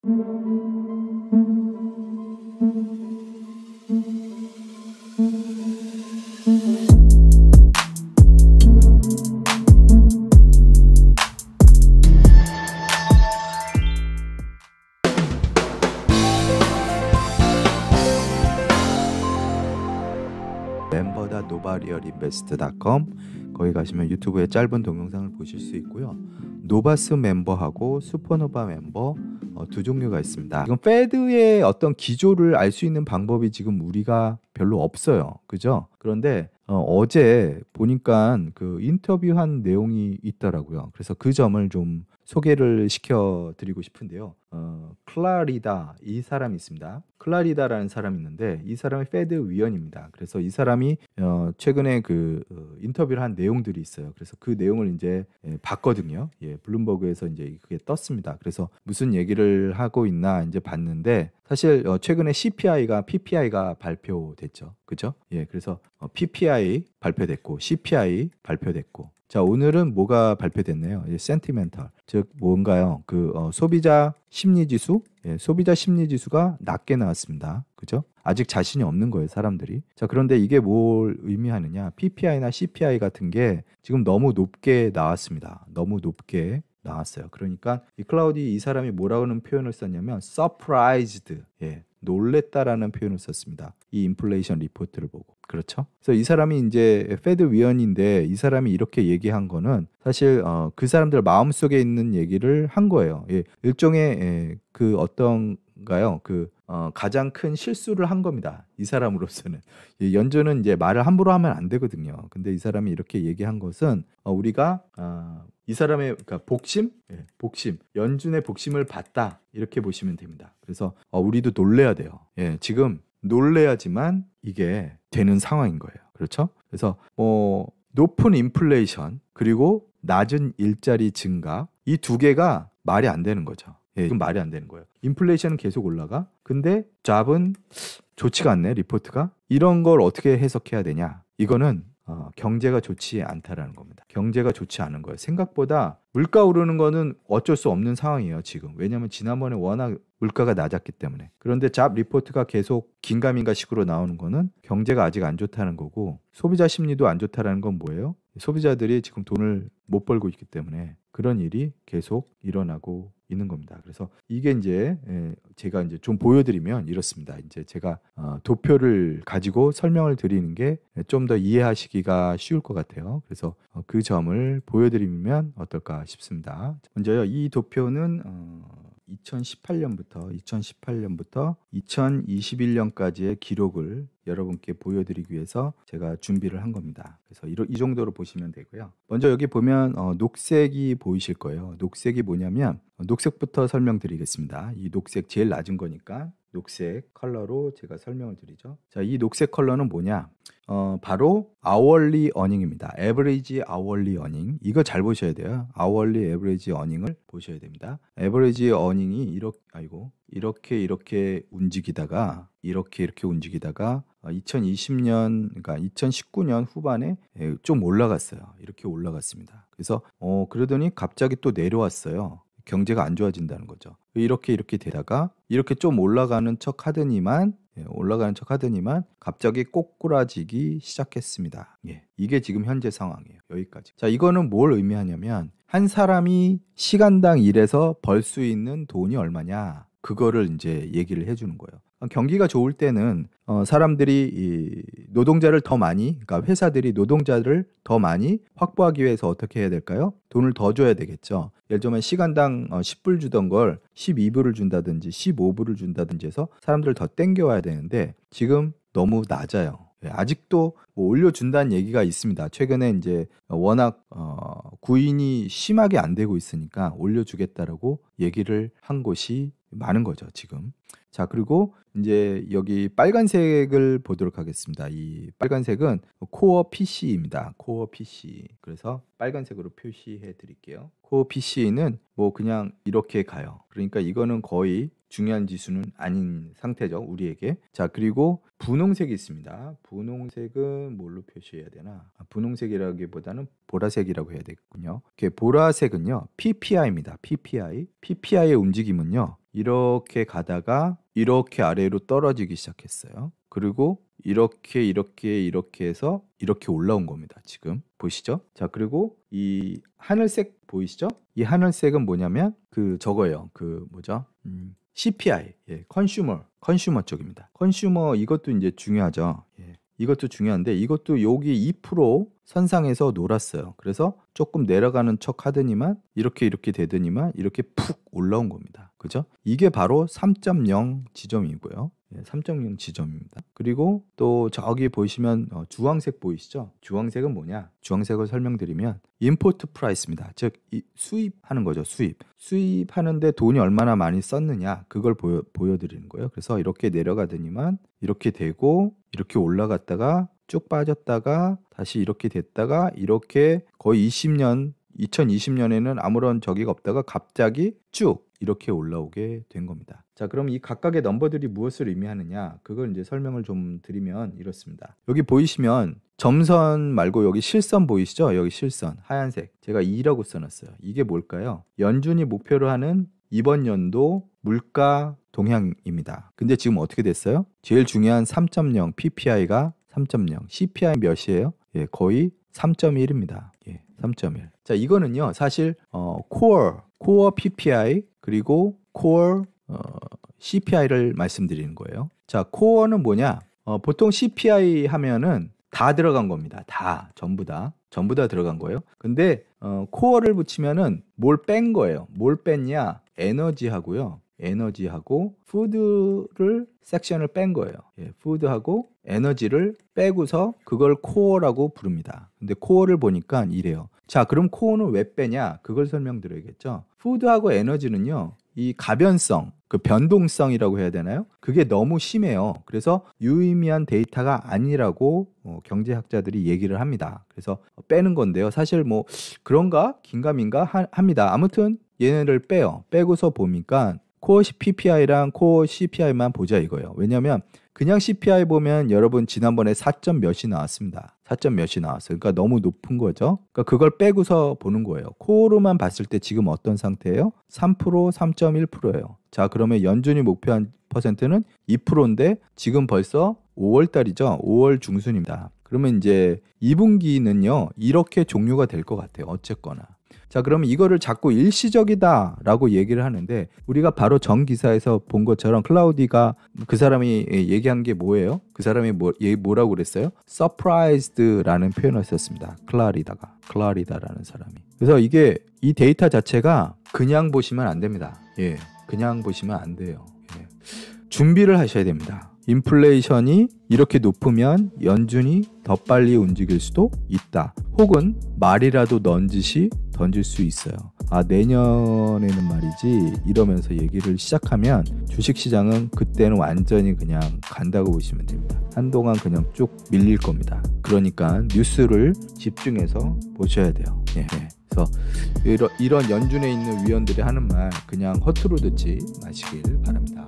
member.novarialinvest.com 거기 가시면 유튜브에 짧은 동영상을 보실 수 있고요. 노바스 멤버하고 슈퍼노바 멤버 두 종류가 있습니다. 지금 페드의 어떤 기조를 알 수 있는 방법이 지금 우리가 별로 없어요. 그죠? 그런데 어제 보니까 그 인터뷰한 내용이 있더라고요. 그래서 그 점을 좀 소개를 시켜드리고 싶은데요. 클라리다 이 사람이 있습니다. 클라리다라는 사람이 있는데 이 사람이 페드 위원입니다. 그래서 이 사람이 최근에 그 인터뷰를 한 내용들이 있어요. 그래서 그 내용을 이제 봤거든요. 예, 블룸버그에서 이제 그게 떴습니다. 그래서 무슨 얘기를 하고 있나 이제 봤는데 사실 최근에 CPI가 PPI가 발표됐죠. 그죠? 예, 그래서 PPI 발표됐고 CPI 발표됐고 자, 오늘은 뭐가 발표됐나요? 센티멘털. 즉 뭔가요? 그 소비자 심리 지수? 예, 소비자 심리 지수가 낮게 나왔습니다. 그죠? 아직 자신이 없는 거예요, 사람들이. 자, 그런데 이게 뭘 의미하느냐? PPI나 CPI 같은 게 지금 너무 높게 나왔습니다. 너무 높게 나왔어요. 그러니까 이 클라우디 이 사람이 뭐라고는 표현을 썼냐면 surprised. 예. 놀랬다라는 표현을 썼습니다. 이 인플레이션 리포트를 보고. 그렇죠? 그래서 이 사람이 이제 페드 위원인데 이 사람이 이렇게 얘기한 거는 사실 그 사람들 마음속에 있는 얘기를 한 거예요. 예, 일종의 그 어떤가요? 그 가장 큰 실수를 한 겁니다. 이 사람으로서는. 예, 연준은 이제 말을 함부로 하면 안 되거든요. 근데 이 사람이 이렇게 얘기한 것은 우리가 이 사람의 그러니까 복심, 예, 복심, 연준의 복심을 봤다 이렇게 보시면 됩니다. 그래서 우리도 놀래야 돼요. 예, 지금 놀래야지만 이게 되는 상황인 거예요. 그렇죠? 그래서 높은 인플레이션 그리고 낮은 일자리 증가 이 두 개가 말이 안 되는 거죠. 예, 지금 말이 안 되는 거예요. 인플레이션은 계속 올라가. 근데 잡은 좋지가 않네 리포트가. 이런 걸 어떻게 해석해야 되냐? 이거는 경제가 좋지 않다라는 겁니다. 경제가 좋지 않은 거예요. 생각보다 물가 오르는 거는 어쩔 수 없는 상황이에요, 지금. 왜냐하면 지난번에 워낙 물가가 낮았기 때문에. 그런데 잡 리포트가 계속 긴가민가식으로 나오는 거는 경제가 아직 안 좋다는 거고 소비자 심리도 안 좋다라는 건 뭐예요? 소비자들이 지금 돈을 못 벌고 있기 때문에 그런 일이 계속 일어나고 있는 겁니다. 그래서 이게 이제 제가 이제 좀 보여드리면 이렇습니다. 이제 제가 도표를 가지고 설명을 드리는 게 좀 더 이해하시기가 쉬울 것 같아요. 그래서 그 점을 보여드리면 어떨까 싶습니다. 먼저요, 이 도표는 2018년부터 2021년까지의 기록을 여러분께 보여드리기 위해서 제가 준비를 한 겁니다. 그래서 이 정도로 보시면 되고요. 먼저 여기 보면 녹색이 보이실 거예요. 녹색이 뭐냐면 녹색부터 설명드리겠습니다. 이 녹색 제일 낮은 거니까 녹색 컬러로 제가 설명을 드리죠. 자, 이 녹색 컬러는 뭐냐? 바로 hourly earning입니다. average hourly earning. 이거 잘 보셔야 돼요. hourly average earning을 보셔야 됩니다. average earning이 이렇게 움직이다가 이렇게 움직이다가 2020년 그러니까 2019년 후반에 좀 올라갔어요. 이렇게 올라갔습니다. 그래서 그러더니 갑자기 또 내려왔어요. 경제가 안 좋아진다는 거죠. 이렇게 되다가 이렇게 좀 올라가는 척 하더니만 갑자기 꼬꾸라지기 시작했습니다. 예, 이게 지금 현재 상황이에요. 여기까지. 자, 이거는 뭘 의미하냐면 한 사람이 시간당 일해서 벌 수 있는 돈이 얼마냐 그거를 이제 얘기를 해주는 거예요. 경기가 좋을 때는 사람들이 이 노동자를 더 많이, 그러니까 회사들이 노동자를 더 많이 확보하기 위해서 어떻게 해야 될까요? 돈을 더 줘야 되겠죠. 예를 들면 시간당 10불 주던 걸 12불을 준다든지 15불을 준다든지 해서 사람들을 더 땡겨와야 되는데 지금 너무 낮아요. 아직도 뭐 올려준다는 얘기가 있습니다. 최근에 이제 워낙 구인이 심하게 안 되고 있으니까 올려주겠다라고 얘기를 한 곳이 많은 거죠, 지금. 자, 그리고 이제 여기 빨간색을 보도록 하겠습니다. 이 빨간색은 코어 PC입니다. 코어 PC. 그래서 빨간색으로 표시해 드릴게요. 코어 PC는 뭐 그냥 이렇게 가요. 그러니까 이거는 거의 중요한 지수는 아닌 상태죠, 우리에게. 자, 그리고 분홍색이 있습니다. 분홍색은 뭘로 표시해야 되나? 분홍색이라기보다는 보라색이라고 해야 되겠군요. 보라색은요, PPI입니다. PPI. PPI의 움직임은요, 이렇게 가다가 이렇게 아래로 떨어지기 시작했어요. 그리고 이렇게 해서 이렇게 올라온 겁니다. 지금 보시죠? 자, 그리고 이 하늘색 보이시죠? 이 하늘색은 뭐냐면 저거예요. 뭐죠? CPI, 컨슈머 쪽입니다. 컨슈머 이것도 이제 중요하죠. 이것도 중요한데 이것도 여기 2% 선상에서 놀았어요. 그래서 조금 내려가는 척 하더니만 이렇게 되더니만 이렇게 푹 올라온 겁니다. 그죠? 이게 바로 3.0 지점이고요. 3.0 지점입니다. 그리고 또 저기 보시면 주황색 보이시죠? 주황색은 뭐냐? 주황색을 설명드리면 임포트 프라이스입니다. 즉 수입하는 거죠. 수입하는데 돈이 얼마나 많이 썼느냐 그걸 보여드리는 거예요. 그래서 이렇게 내려가더니만 이렇게 되고 이렇게 올라갔다가 쭉 빠졌다가 다시 이렇게 됐다가 이렇게 거의 2020년에는 아무런 저기가 없다가 갑자기 쭉 이렇게 올라오게 된 겁니다. 자, 그럼 이 각각의 넘버들이 무엇을 의미하느냐 그걸 이제 설명을 좀 드리면 이렇습니다. 여기 보이시면 점선 말고 여기 실선 보이시죠? 여기 실선 하얀색 제가 2라고 써놨어요. 이게 뭘까요? 연준이 목표로 하는 이번 연도 물가 동향입니다. 근데 지금 어떻게 됐어요? 제일 중요한 3.0 PPI가 3.0 CPI 몇이에요? 거의 3.1입니다. 3.1. 자, 이거는요 사실 코어 PPI 그리고 코어 CPI를 말씀드리는 거예요. 자, 코어는 뭐냐? 보통 CPI 하면은 다 들어간 겁니다. 전부 다 들어간 거예요. 근데 코어를 붙이면은 뭘 뺀 거예요. 뭘 뺐냐? 에너지하고 푸드를 섹션을 뺀 거예요. 푸드하고 에너지를 빼고서 그걸 코어라고 부릅니다. 근데 코어를 보니까 이래요. 자, 그럼 코어는 왜 빼냐? 그걸 설명드려야겠죠. 푸드하고 에너지는요, 이 가변성, 변동성이라고 해야 되나요? 그게 너무 심해요. 그래서 유의미한 데이터가 아니라고 경제학자들이 얘기를 합니다. 그래서 빼는 건데요. 사실 뭐 그런가? 긴가민가 합니다. 아무튼 얘네를 빼고서 보니까 코어 PPI랑 코어 CPI만 보자 이거예요. 왜냐하면 그냥 CPI 보면 여러분 지난번에 4점 몇이 나왔습니다. 4점 몇이 나왔어요. 그러니까 너무 높은 거죠. 그러니까 그걸 빼고서 보는 거예요. 코어로만 봤을 때 지금 어떤 상태예요? 3%, 3.1%예요. 자, 그러면 연준이 목표한 퍼센트는 2%인데 지금 벌써 5월 달이죠. 5월 중순입니다. 그러면 이제 2분기는요. 이렇게 종료가 될 것 같아요. 어쨌거나. 자, 그러면 이거를 자꾸 일시적이다라고 얘기를 하는데 우리가 바로 전 기사에서 본 것처럼 클라우디가 그 사람이 얘기한 게 뭐예요? 그 사람이 뭐라고 그랬어요? surprised라는 표현을 썼습니다. 클라리다라는 사람이. 그래서 이 데이터 자체가 그냥 보시면 안 됩니다. 그냥 보시면 안 돼요. 준비를 하셔야 됩니다. 인플레이션이 이렇게 높으면 연준이 더 빨리 움직일 수도 있다. 혹은 말이라도 던질 수 있어요. 내년에는 말이지 이러면서 얘기를 시작하면 주식시장은 그때는 완전히 그냥 간다고 보시면 됩니다. 한동안 그냥 쭉 밀릴 겁니다. 그러니까 뉴스를 집중해서 보셔야 돼요. 그래서 이런 연준에 있는 위원들이 하는 말 그냥 허투루 듣지 마시길 바랍니다.